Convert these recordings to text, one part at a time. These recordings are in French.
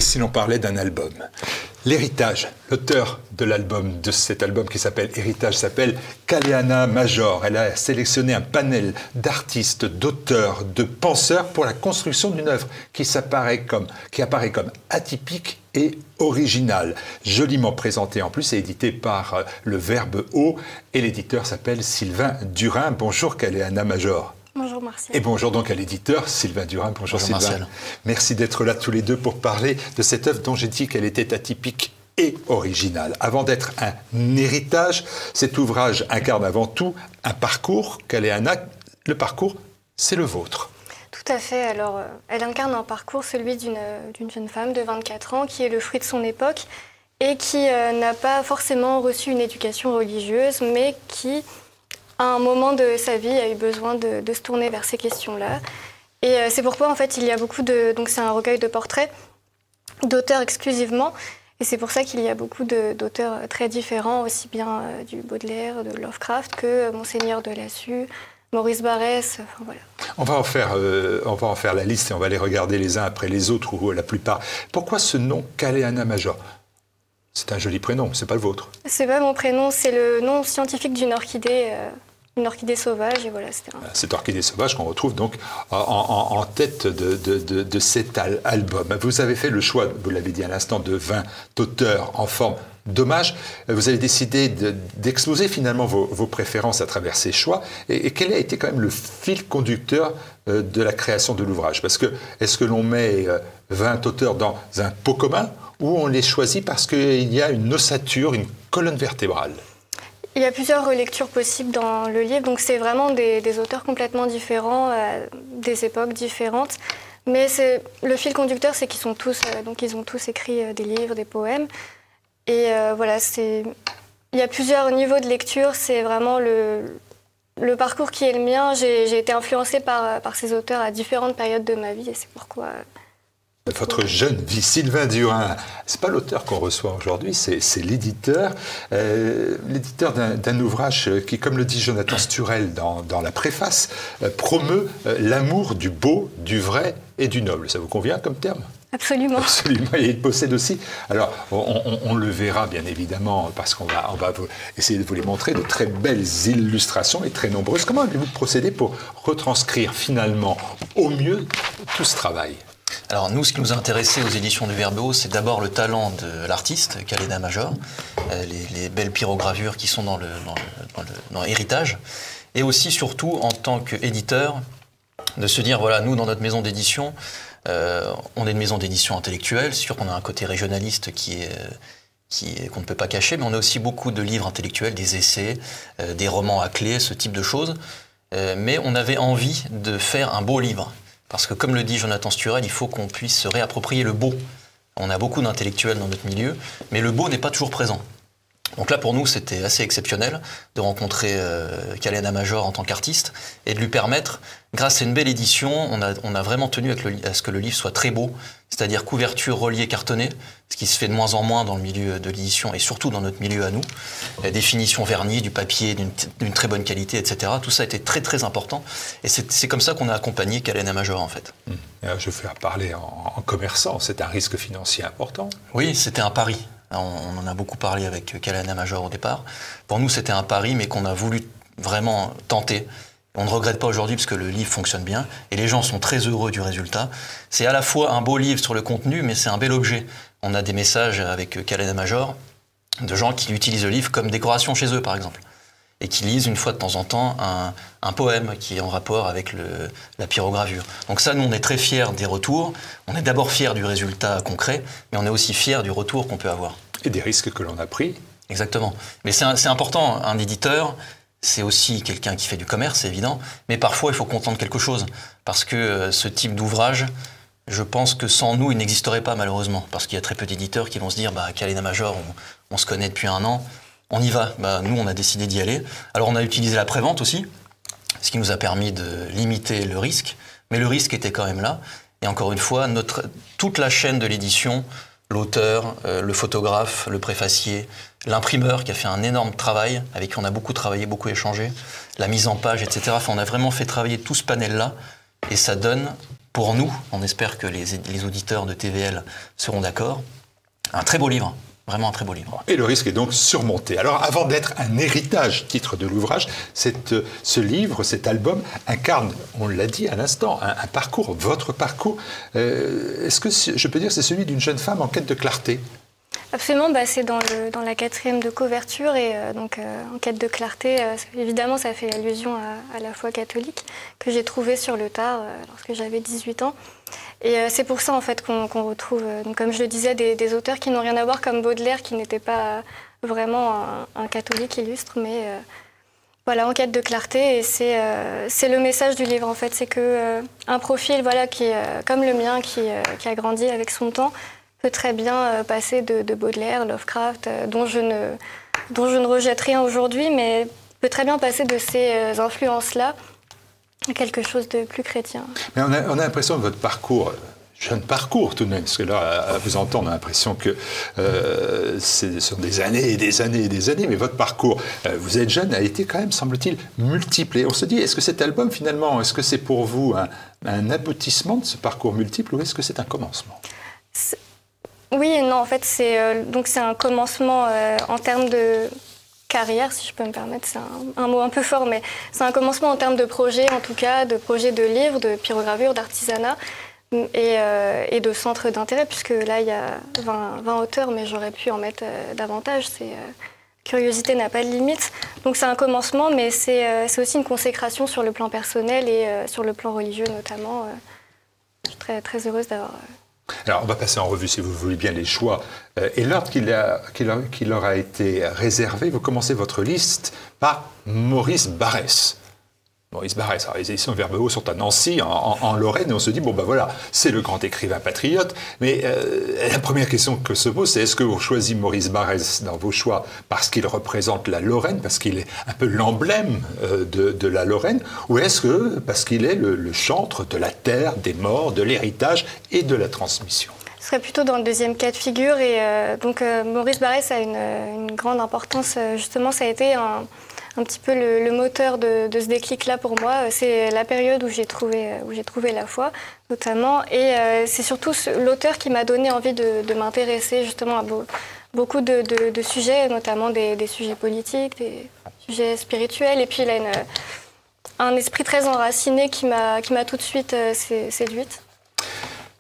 si l'on parlait d'un album? L'Héritage, l'auteur de cet album qui s'appelle Héritage s'appelle Kaleana Major. Elle a sélectionné un panel d'artistes, d'auteurs, de penseurs pour la construction d'une œuvre qui apparaît comme atypique et originale. Joliment présentée en plus et éditée par le Verbe Haut. Et l'éditeur s'appelle Sylvain Durin. Bonjour Kaleana Major. Bonjour Martial. Et bonjour donc à l'éditeur Sylvain Durin. Bonjour Sylvain. Martial. Merci d'être là tous les deux pour parler de cette œuvre dont j'ai dit qu'elle était atypique et originale. Avant d'être un héritage, cet ouvrage incarne avant tout un parcours. Kaleana, le parcours, c'est le vôtre. Tout à fait. Alors, elle incarne un parcours, celui d'une jeune femme de 24 ans qui est le fruit de son époque et qui n'a pas forcément reçu une éducation religieuse, mais qui, à un moment de sa vie, a eu besoin de se tourner vers ces questions-là. Et c'est pourquoi, en fait, il y a beaucoup de... Donc, c'est un recueil de portraits d'auteurs exclusivement. Et c'est pour ça qu'il y a beaucoup d'auteurs très différents, aussi bien du Baudelaire, de Lovecraft, que Monseigneur de Lassus, Maurice Barrès, enfin voilà. On va en faire la liste et on va les regarder les uns après les autres, ou la plupart. Pourquoi ce nom Kaleana Major? C'est un joli prénom, c'est pas le vôtre. C'est pas mon prénom, c'est le nom scientifique d'une orchidée sauvage. Et voilà, cette orchidée sauvage qu'on retrouve donc en tête de cet album. Vous avez fait le choix, vous l'avez dit à l'instant, de 20 auteurs en forme d'hommage. Vous avez décidé d'exposer finalement vos préférences à travers ces choix. Et quel a été quand même le fil conducteur de la création de l'ouvrage? Parce que est-ce que l'on met 20 auteurs dans un pot commun ou on les choisit parce qu'il y a une ossature, une colonne vertébrale? Il y a plusieurs relectures possibles dans le livre, donc c'est vraiment des auteurs complètement différents, des époques différentes. Mais le fil conducteur, c'est qu'ils ils ont tous écrit des livres, des poèmes. Et voilà, il y a plusieurs niveaux de lecture. C'est vraiment le parcours qui est le mien. J'ai été influencée par ces auteurs à différentes périodes de ma vie, et c'est pourquoi... Votre jeune vie, Sylvain Durin, c'est pas l'auteur qu'on reçoit aujourd'hui, c'est l'éditeur. L'éditeur d'un ouvrage qui, comme le dit Jonathan Sturel dans la préface, promeut l'amour du beau, du vrai et du noble. Ça vous convient comme terme? Absolument. Absolument, et il possède aussi. Alors, on le verra bien évidemment, parce qu'on va essayer de vous les montrer, de très belles illustrations et très nombreuses. Comment avez-vous procédé pour retranscrire finalement au mieux tout ce travail? Alors nous, ce qui nous a intéressé aux éditions du Verbe Haut, c'est d'abord le talent de l'artiste, Kaleana Major, les belles pyrogravures qui sont dans Héritage, et aussi surtout en tant qu'éditeur, de se dire, voilà, nous dans notre maison d'édition, on est une maison d'édition intellectuelle, c'est sûr qu'on a un côté régionaliste qu'on ne peut pas cacher, mais on a aussi beaucoup de livres intellectuels, des essais, des romans à clé, ce type de choses, mais on avait envie de faire un beau livre. Parce que, comme le dit Jonathan Sturel, il faut qu'on puisse se réapproprier le beau. On a beaucoup d'intellectuels dans notre milieu, mais le beau n'est pas toujours présent. Donc là, pour nous, c'était assez exceptionnel de rencontrer Kaleana Major en tant qu'artiste et de lui permettre, grâce à une belle édition, on a vraiment tenu à ce que le livre soit très beau, c'est-à-dire couverture reliée cartonnée, ce qui se fait de moins en moins dans le milieu de l'édition et surtout dans notre milieu à nous. Définition vernis, du papier d'une très bonne qualité, etc. Tout ça était très très important et c'est comme ça qu'on a accompagné Kaleana Major en fait. Je vais parler en commerçant, c'est un risque financier important. Oui, c'était un pari. On en a beaucoup parlé avec Kaleana Major au départ. Pour nous, c'était un pari, mais qu'on a voulu vraiment tenter. On ne regrette pas aujourd'hui parce que le livre fonctionne bien et les gens sont très heureux du résultat. C'est à la fois un beau livre sur le contenu, mais c'est un bel objet. On a des messages avec Kaleana Major de gens qui utilisent le livre comme décoration chez eux, par exemple, et qui lisent une fois de temps en temps un poème qui est en rapport avec la pyrogravure. Donc ça, nous, on est très fiers des retours. On est d'abord fiers du résultat concret, mais on est aussi fiers du retour qu'on peut avoir. Et des risques que l'on a pris. Exactement. Mais c'est important, un éditeur, c'est aussi quelqu'un qui fait du commerce, c'est évident, mais parfois, il faut qu'on tente quelque chose, parce que ce type d'ouvrage, je pense que sans nous, il n'existerait pas, malheureusement, parce qu'il y a très peu d'éditeurs qui vont se dire « Kaleana Major, on se connaît depuis un an ». On y va. Nous, on a décidé d'y aller. Alors, on a utilisé la prévente aussi, ce qui nous a permis de limiter le risque. Mais le risque était quand même là. Et encore une fois, toute la chaîne de l'édition, l'auteur, le photographe, le préfacier, l'imprimeur qui a fait un énorme travail, avec qui on a beaucoup travaillé, beaucoup échangé, la mise en page, etc. Enfin, on a vraiment fait travailler tout ce panel-là. Et ça donne, pour nous, on espère que les auditeurs de TVL seront d'accord, un très beau livre. Vraiment un très beau livre. Et le risque est donc surmonté. Alors, avant d'être un héritage, titre de l'ouvrage, ce livre, cet album, incarne, on l'a dit à l'instant, un parcours, votre parcours. Est-ce que je peux dire c'est celui d'une jeune femme en quête de clarté? Absolument, c'est dans la 4e de couverture et en quête de clarté, évidemment ça fait allusion à la foi catholique que j'ai trouvée sur le tard lorsque j'avais 18 ans. Et c'est pour ça en fait qu'on retrouve, donc, comme je le disais, des auteurs qui n'ont rien à voir comme Baudelaire, qui n'était pas vraiment un catholique illustre, mais voilà, en quête de clarté. Et c'est le message du livre en fait, c'est que un profil qui comme le mien, qui a grandi avec son temps, peut très bien passer de Baudelaire, Lovecraft, dont je ne rejette rien aujourd'hui, mais peut très bien passer de ces influences-là à quelque chose de plus chrétien. Mais on a l'impression que votre parcours, jeune parcours tout de même, parce que là, à vous entendre, on a l'impression que ce sont des années et des années et des années, mais votre parcours, vous êtes jeune, a été quand même, semble-t-il, multiple. Et on se dit, est-ce que cet album, finalement, est-ce que c'est pour vous un aboutissement de ce parcours multiple ou est-ce que c'est un commencement ? Oui et non, en fait, c'est un commencement en termes de carrière, si je peux me permettre, c'est un mot un peu fort, mais c'est un commencement en termes de projet, en tout cas, de projets de livres, de pyrogravure, d'artisanat et de centres d'intérêt, puisque là, il y a 20 auteurs, mais j'aurais pu en mettre davantage. Curiosité n'a pas de limite. Donc c'est un commencement, mais c'est aussi une consécration sur le plan personnel et sur le plan religieux notamment. Je suis très, très heureuse d'avoir... Alors, on va passer en revue, si vous voulez bien, les choix et l'ordre qui leur a été réservé. Vous commencez votre liste par Maurice Barrès. Maurice Barrès, alors les éditions Verbeau sont à Nancy, en Lorraine, et on se dit, bon ben voilà, c'est le grand écrivain patriote, mais la première question que se pose, c'est est-ce que vous choisissez Maurice Barrès dans vos choix parce qu'il représente la Lorraine, parce qu'il est un peu l'emblème de la Lorraine, ou est-ce que parce qu'il est le chantre de la terre, des morts, de l'héritage et de la transmission ? Ce serait plutôt dans le deuxième cas de figure, et Maurice Barrès a une grande importance, justement, ça a été un petit peu le moteur de ce déclic-là pour moi. C'est la période où j'ai trouvé la foi, notamment. Et c'est surtout l'auteur qui m'a donné envie de m'intéresser justement à beaucoup de sujets, notamment des sujets politiques, des sujets spirituels. Et puis il a un esprit très enraciné qui m'a tout de suite séduite.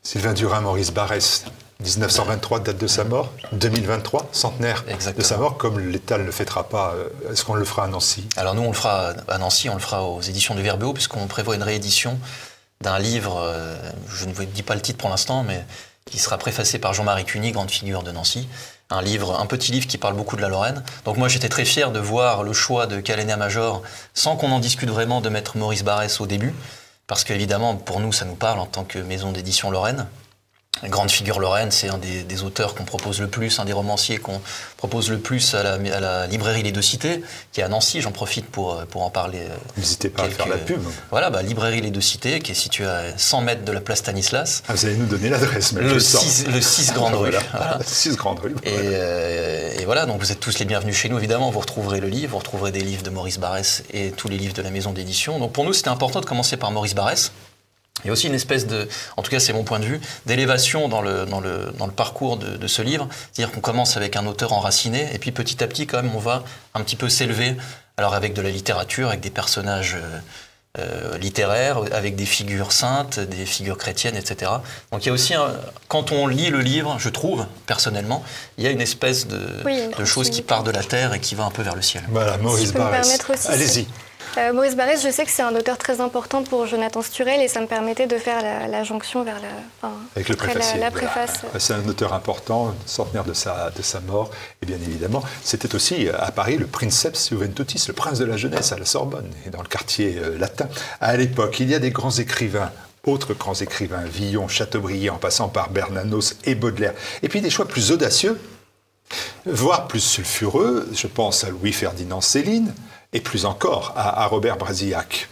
Sylvain Durin, Maurice Barrès. 1923, date de sa mort. 2023, centenaire de sa mort. Comme l'État ne le fêtera pas, est-ce qu'on le fera à Nancy ? Alors nous, on le fera à Nancy, on le fera aux éditions du Verbeau, puisqu'on prévoit une réédition d'un livre, je ne vous dis pas le titre pour l'instant, mais qui sera préfacé par Jean-Marie Cuny, grande figure de Nancy. Un petit livre qui parle beaucoup de la Lorraine. Donc moi, j'étais très fier de voir le choix de Caléna Major, sans qu'on en discute vraiment, de mettre Maurice Barrès au début, parce qu'évidemment, pour nous, ça nous parle en tant que maison d'édition lorraine. Grande figure lorraine, c'est un des auteurs qu'on propose le plus, un des romanciers qu'on propose le plus à la librairie Les Deux Cités, qui est à Nancy. J'en profite pour en parler. N'hésitez pas à faire la pub. Voilà, librairie Les Deux Cités, qui est située à 100 mètres de la place Stanislas. Ah, vous allez nous donner l'adresse, même. Le 6 Grande Rue. Voilà. 6 Grande Rue. Et voilà, donc vous êtes tous les bienvenus chez nous, évidemment. Vous retrouverez le livre, vous retrouverez des livres de Maurice Barrès et tous les livres de la maison d'édition. Donc pour nous, c'était important de commencer par Maurice Barrès. Il y a aussi une espèce en tout cas c'est mon point de vue, d'élévation dans le parcours de ce livre. C'est-à-dire qu'on commence avec un auteur enraciné, et puis petit à petit, quand même, on va un petit peu s'élever, alors avec de la littérature, avec des personnages littéraires, avec des figures saintes, des figures chrétiennes, etc. Donc il y a aussi, quand on lit le livre, je trouve, personnellement, il y a une espèce de chose qui part de la terre et qui va un peu vers le ciel. Voilà, Maurice Barrès. Allez-y. Maurice Barrès, je sais que c'est un auteur très important pour Jonathan Sturel et ça me permettait de faire la jonction vers avec le préfacier. La préface. Voilà. C'est un auteur important, centenaire de sa mort. Et bien évidemment, c'était aussi à Paris le Princeps Juventutis, le prince de la jeunesse à la Sorbonne, et dans le quartier latin. À l'époque, il y a des grands écrivains. Autres grands écrivains, Villon, Chateaubriand, en passant par Bernanos et Baudelaire. Et puis des choix plus audacieux, voire plus sulfureux. Je pense à Louis-Ferdinand Céline, et plus encore à Robert Brasillac.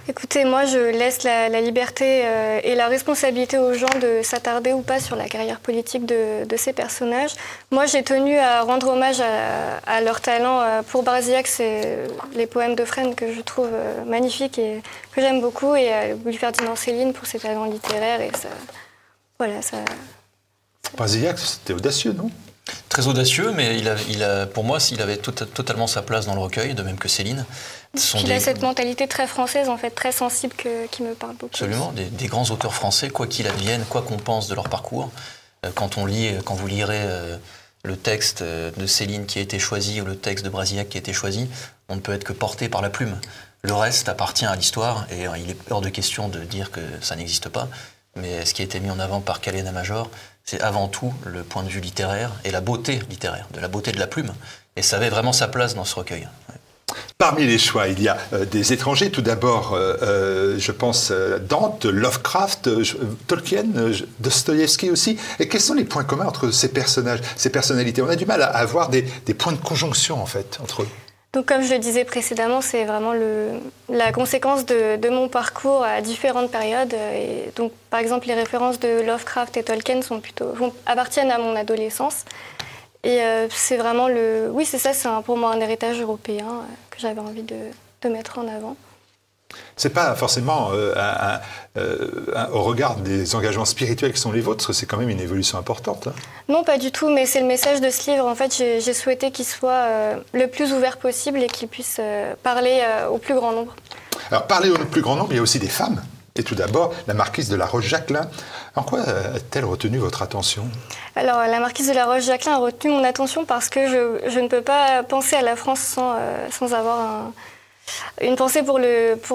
Écoutez, moi, je laisse la liberté et la responsabilité aux gens de s'attarder ou pas sur la carrière politique de ces personnages. Moi, j'ai tenu à rendre hommage à leur talent. Pour Barzillac, c'est les poèmes de Fresne que je trouve magnifiques et que j'aime beaucoup, et Louis-Ferdinand Céline pour ses talents littéraires. Et ça, voilà, ça... Barzillac, c'était audacieux, non? Très audacieux, mais pour moi, il avait totalement sa place dans le recueil, de même que Céline. Il a cette mentalité très française, en fait, très sensible, qui me parle beaucoup. Absolument, des grands auteurs français, quoi qu'il advienne, quoi qu'on pense de leur parcours. Quand vous lirez le texte de Céline qui a été choisi ou le texte de Barzillac qui a été choisi, on ne peut être que porté par la plume. Le reste appartient à l'histoire, et il est hors de question de dire que ça n'existe pas. Mais ce qui a été mis en avant par Calena Major, c'est avant tout le point de vue littéraire et la beauté littéraire, de la beauté de la plume. Et ça avait vraiment sa place dans ce recueil. Ouais. Parmi les choix, il y a des étrangers. Tout d'abord, je pense Dante, Lovecraft, Tolkien, Dostoïevski aussi. Et quels sont les points communs entre ces personnages, ces personnalités? On a du mal à avoir des points de conjonction, en fait, entre eux. Donc, comme je le disais précédemment, c'est vraiment la conséquence de mon parcours à différentes périodes. Et donc, par exemple, les références de Lovecraft et Tolkien appartiennent à mon adolescence. Et c'est vraiment oui, c'est ça, c'est pour moi un héritage européen que j'avais envie de mettre en avant. C'est pas forcément au regard des engagements spirituels qui sont les vôtres, c'est quand même une évolution importante. Hein. Non, pas du tout, mais c'est le message de ce livre. En fait, j'ai souhaité qu'il soit le plus ouvert possible et qu'il puisse parler au plus grand nombre. Alors, parler au plus grand nombre, il y a aussi des femmes. Et tout d'abord, la marquise de la Roche-Jacquelin. En quoi a-t-elle retenu votre attention? Alors, la marquise de la Roche-Jacquelin a retenu mon attention parce que je ne peux pas penser à la France sans avoir une pensée pour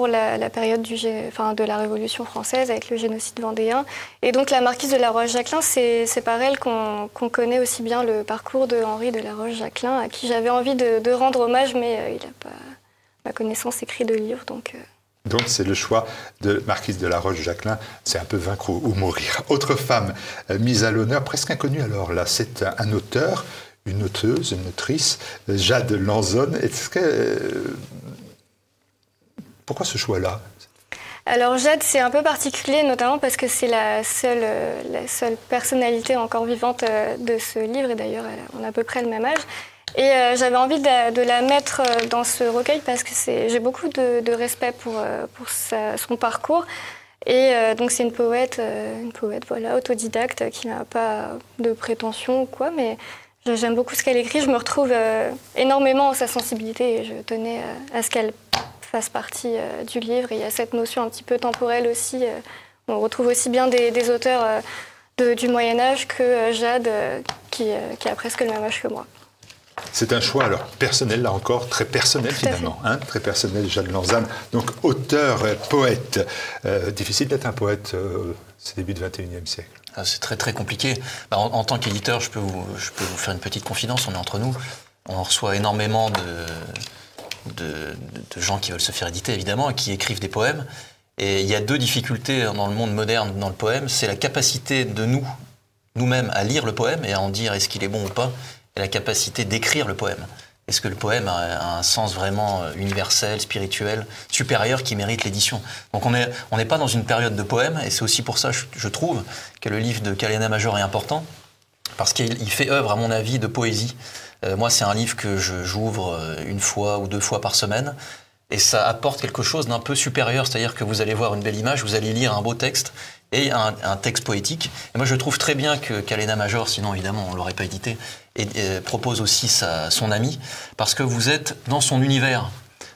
la période de la Révolution française avec le génocide vendéen. Et donc la marquise de la Roche-Jacquelin, c'est par elle qu'on connaît aussi bien le parcours de Henri de la Roche-Jacquelin, à qui j'avais envie de rendre hommage, mais il n'a pas, ma connaissance, écrit de livre. Donc c'est le choix de marquise de la Roche-Jacquelin, c'est un peu vaincre ou mourir. Autre femme mise à l'honneur, presque inconnue alors là, c'est un auteur, une auteuse, une autrice, Jade Lanzone. Est-ce que... Pourquoi ce choix-là? Alors Jade, c'est un peu particulier, notamment parce que c'est la seule personnalité encore vivante de ce livre, et d'ailleurs on a à peu près le même âge. Et j'avais envie de la mettre dans ce recueil parce que j'ai beaucoup de respect pour son parcours. Et donc c'est une poète voilà, autodidacte qui n'a pas de prétention ou quoi, mais j'aime beaucoup ce qu'elle écrit. Je me retrouve énormément en sa sensibilité et je tenais à ce qu'elle fasse partie du livre. Et il y a cette notion un petit peu temporelle aussi. On retrouve aussi bien des auteurs du Moyen-Âge que Jade, qui a presque le même âge que moi. C'est un choix alors personnel, là encore, très personnel finalement, hein, très personnel, Jade Lanzone. Donc auteur, poète. Difficile d'être un poète ces débuts du XXIe siècle. C'est très très compliqué. En tant qu'éditeur, je peux vous faire une petite confidence, on est entre nous. On reçoit énormément de gens qui veulent se faire éditer évidemment et qui écrivent des poèmes. Et il y a deux difficultés dans le monde moderne, dans le poème. C'est la capacité de nous-mêmes à lire le poème et à en dire est-ce qu'il est bon ou pas, et la capacité d'écrire le poème. Est-ce que le poème a un sens vraiment universel, spirituel, supérieur qui mérite l'édition? Donc on n'est pas dans une période de poème, et c'est aussi pour ça, je trouve, que le livre de Calena Major est important, parce qu'il fait œuvre, à mon avis, de poésie. Moi, c'est un livre que j'ouvre une fois ou deux fois par semaine, et ça apporte quelque chose d'un peu supérieur, c'est-à-dire que vous allez voir une belle image, vous allez lire un beau texte, et un texte poétique. Et moi, je trouve très bien que Calena Major, sinon évidemment on ne l'aurait pas édité, et propose aussi son ami, parce que vous êtes dans son univers.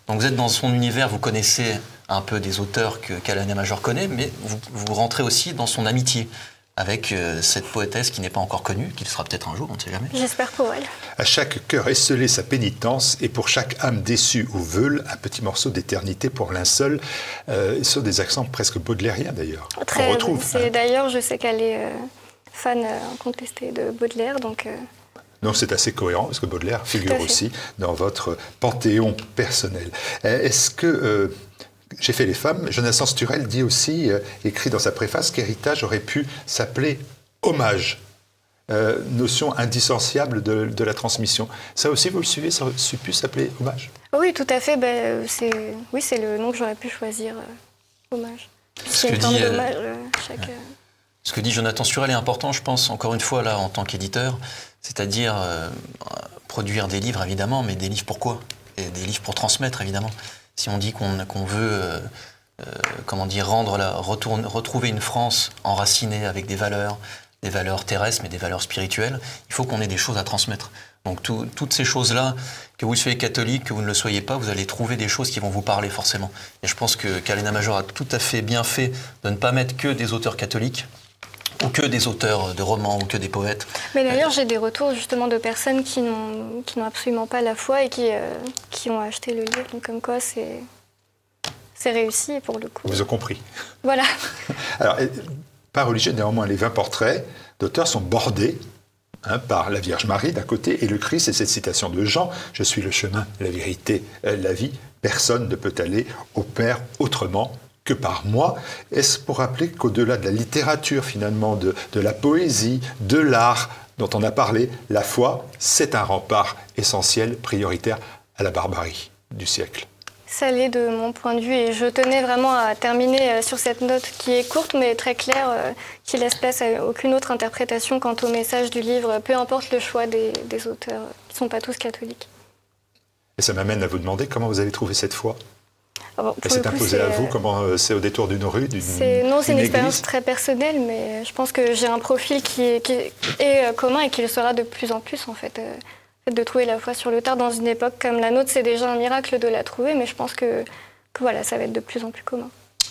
Donc vous êtes dans son univers, vous connaissez un peu des auteurs que Calena Major connaît, mais vous rentrez aussi dans son amitié avec cette poétesse qui n'est pas encore connue, qui le sera peut-être un jour, on ne sait jamais. J'espère pour elle. À chaque cœur esselé sa pénitence, et pour chaque âme déçue ou veule, un petit morceau d'éternité pour linceul. Sur des accents presque baudelairiens d'ailleurs. Très, on retrouve. D'ailleurs, je sais qu'elle est fan incontestée de Baudelaire, donc... Donc c'est assez cohérent, parce que Baudelaire figure aussi dans votre panthéon personnel. Est-ce que... J'ai fait les femmes. Jonathan Sturel dit aussi, écrit dans sa préface, qu'héritage aurait pu s'appeler hommage. Notion indissociable de la transmission. Ça aussi, vous le suivez, ça aurait pu s'appeler hommage? Oui, tout à fait. C'est le nom que j'aurais pu choisir hommage. Ce Il y a que plein dit, d'hommages chaque... Ce que dit Jonathan Surel est important, je pense, encore une fois, là, en tant qu'éditeur, c'est-à-dire produire des livres, évidemment, mais des livres pour quoi? Et des livres pour transmettre, évidemment. Si on dit qu'on veut, comment dire, retrouver une France enracinée avec des valeurs terrestres, mais des valeurs spirituelles, il faut qu'on ait des choses à transmettre. Donc toutes ces choses-là, que vous soyez catholique, que vous ne le soyez pas, vous allez trouver des choses qui vont vous parler forcément. Et je pense que Kalen Major a tout à fait bien fait de ne pas mettre que des auteurs catholiques, ou que des auteurs de romans, ou que des poètes. Mais d'ailleurs, j'ai des retours justement de personnes qui n'ont absolument pas la foi et qui ont acheté le livre. Donc comme quoi, c'est réussi pour le coup. Vous avez compris. Voilà. Alors, pas religieux, néanmoins, les 20 portraits d'auteurs sont bordés par la Vierge Marie d'un côté et le Christ, et cette citation de Jean, « Je suis le chemin, la vérité, la vie. Personne ne peut aller au Père autrement que par moi ». Est-ce pour rappeler qu'au-delà de la littérature, finalement, de la poésie, de l'art dont on a parlé, la foi, c'est un rempart essentiel, prioritaire à la barbarie du siècle? Ça l'est de mon point de vue et je tenais vraiment à terminer sur cette note qui est courte mais très claire, qui laisse place à aucune autre interprétation quant au message du livre, peu importe le choix des auteurs, qui ne sont pas tous catholiques. Et ça m'amène à vous demander comment vous avez trouvé cette foi. Alors, Elle s'est imposée à vous, comment c'est au détour d'une rue, Non, c'est une expérience église? très personnelle, mais je pense que j'ai un profil qui est commun et qui le sera de plus en plus en fait. De trouver la foi sur le tard dans une époque comme la nôtre, c'est déjà un miracle de la trouver, mais je pense que voilà, ça va être de plus en plus commun.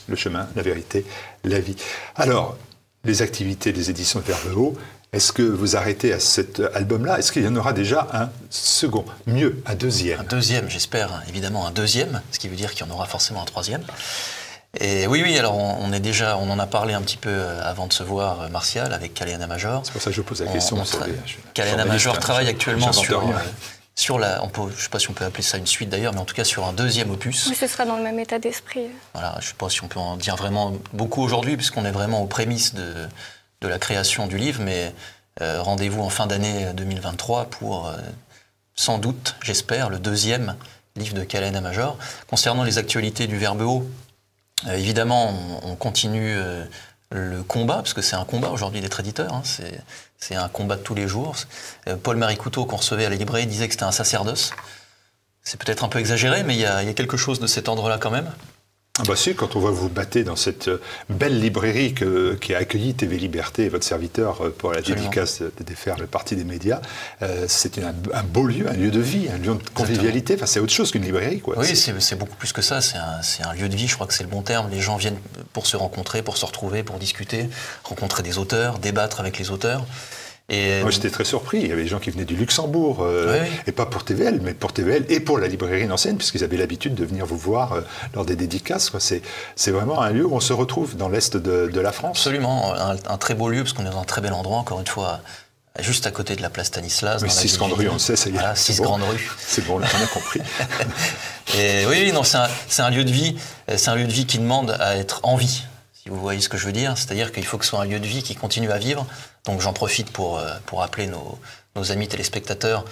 Le chemin, la vérité, la vie. Alors, les activités des éditions de Verbeau, est-ce que vous arrêtez à cet album-là? Est-ce qu'il y en aura déjà un second? Mieux, un deuxième? Un deuxième, j'espère, évidemment un deuxième, ce qui veut dire qu'il y en aura forcément un troisième. Et oui, alors on en a parlé un petit peu avant de se voir, Martial, avec Kalen Major. C'est pour ça que je pose la question. Kalen Major travaille actuellement sur la, je ne sais pas si on peut appeler ça une suite d'ailleurs, mais en tout cas sur un deuxième opus. Oui, ce sera dans le même état d'esprit. Voilà, je ne sais pas si on peut en dire vraiment beaucoup aujourd'hui, puisqu'on est vraiment aux prémices de la création du livre, mais rendez-vous en fin d'année 2023 pour, sans doute, j'espère, le deuxième livre de Kalen Major. Concernant les actualités du Verbeau, évidemment, on continue le combat, parce que c'est un combat aujourd'hui d'être éditeur, hein, c'est un combat de tous les jours. Paul-Marie Couteau, qu'on recevait à la librairie, disait que c'était un sacerdoce. C'est peut-être un peu exagéré, mais il y a quelque chose de cet ordre-là quand même. Ah bah si, quand on voit vous battre dans cette belle librairie qui a accueilli TV Liberté et votre serviteur pour la dédicace de défaire le parti des médias, c'est un beau lieu, un lieu de vie, un lieu de convivialité. Enfin, c'est autre chose qu'une librairie, quoi. Oui, c'est beaucoup plus que ça. C'est un lieu de vie, je crois que c'est le bon terme. Les gens viennent pour se rencontrer, pour se retrouver, pour discuter, rencontrer des auteurs, débattre avec les auteurs. Et moi, j'étais très surpris. Il y avait des gens qui venaient du Luxembourg, et pas pour TVL, mais pour TVL et pour la librairie Nancéenne, puisqu'ils avaient l'habitude de venir vous voir lors des dédicaces. C'est vraiment un lieu où on se retrouve dans l'Est de la France. Absolument, un très beau lieu, parce qu'on est dans un très bel endroit, encore une fois, juste à côté de la place Stanislas. Mais 6 grandes rues, on le sait, ça y est. Voilà, 6 grandes rues. C'est bon, on a compris. Et oui, non, c'est un lieu de vie. C'est un lieu de vie qui demande à être en vie. Vous voyez ce que je veux dire? C'est-à-dire qu'il faut que ce soit un lieu de vie qui continue à vivre. Donc j'en profite pour appeler nos amis téléspectateurs,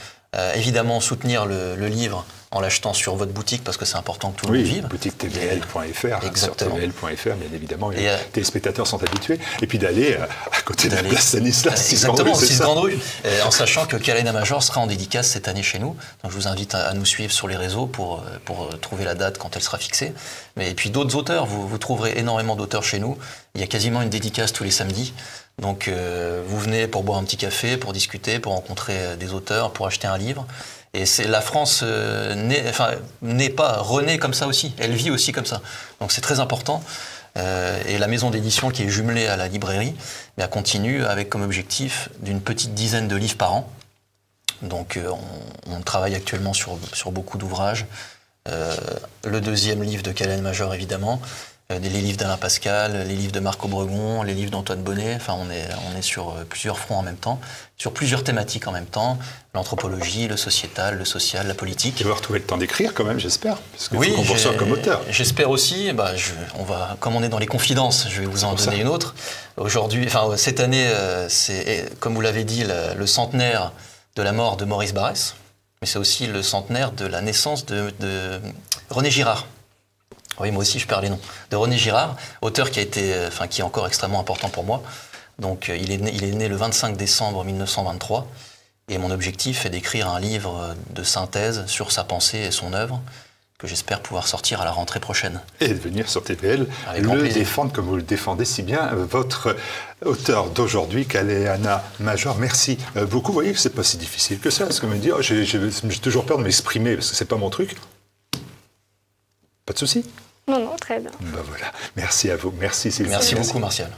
évidemment soutenir le livre en l'achetant sur votre boutique, parce que c'est important que tout le monde vive. Boutique tvl.fr, exactement. Sur tvl.fr, bien évidemment, les téléspectateurs sont habitués. Et puis d'aller à côté de la place Stanislas, exactement, 6 grandes rues, en sachant que Kalen Major sera en dédicace cette année chez nous. Donc je vous invite à nous suivre sur les réseaux pour trouver la date quand elle sera fixée. Et puis d'autres auteurs, vous trouverez énormément d'auteurs chez nous. Il y a quasiment une dédicace tous les samedis. Donc vous venez pour boire un petit café, pour discuter, pour rencontrer des auteurs, pour acheter un livre. Et la France n'est pas renée comme ça aussi, elle vit aussi comme ça. Donc c'est très important. Et la maison d'édition qui est jumelée à la librairie continue avec comme objectif d'une petite dizaine de livres par an. Donc on travaille actuellement sur beaucoup d'ouvrages. Le deuxième livre de Kalen Major évidemment, les livres d'Alain Pascal, les livres de Marc Obregon, les livres d'Antoine Bonnet. Enfin, on est sur plusieurs fronts en même temps, sur plusieurs thématiques en même temps, l'anthropologie, le sociétal, le social, la politique. Et vous retrouver le temps d'écrire quand même, j'espère, parce qu'il faut qu'on vous reçoive comme auteur. J'espère aussi. Comme on est dans les confidences, je vais vous en donner une autre. Aujourd'hui, cette année, c'est, comme vous l'avez dit, le centenaire de la mort de Maurice Barrès, mais c'est aussi le centenaire de la naissance de René Girard. Oui, moi aussi je perds les noms. De René Girard, auteur qui est encore extrêmement important pour moi. Donc il est né le 25 décembre 1923 et mon objectif est d'écrire un livre de synthèse sur sa pensée et son œuvre que j'espère pouvoir sortir à la rentrée prochaine. Et de venir sur TVL défendre comme vous le défendez si bien, votre auteur d'aujourd'hui, Kaleana Major. Merci beaucoup. Vous voyez que c'est pas si difficile que ça. Parce que me dire, j'ai toujours peur de m'exprimer parce que c'est pas mon truc. Pas de souci. Non, très bien. Ben voilà. Merci à vous. Merci Sylvie. Merci beaucoup, Martial.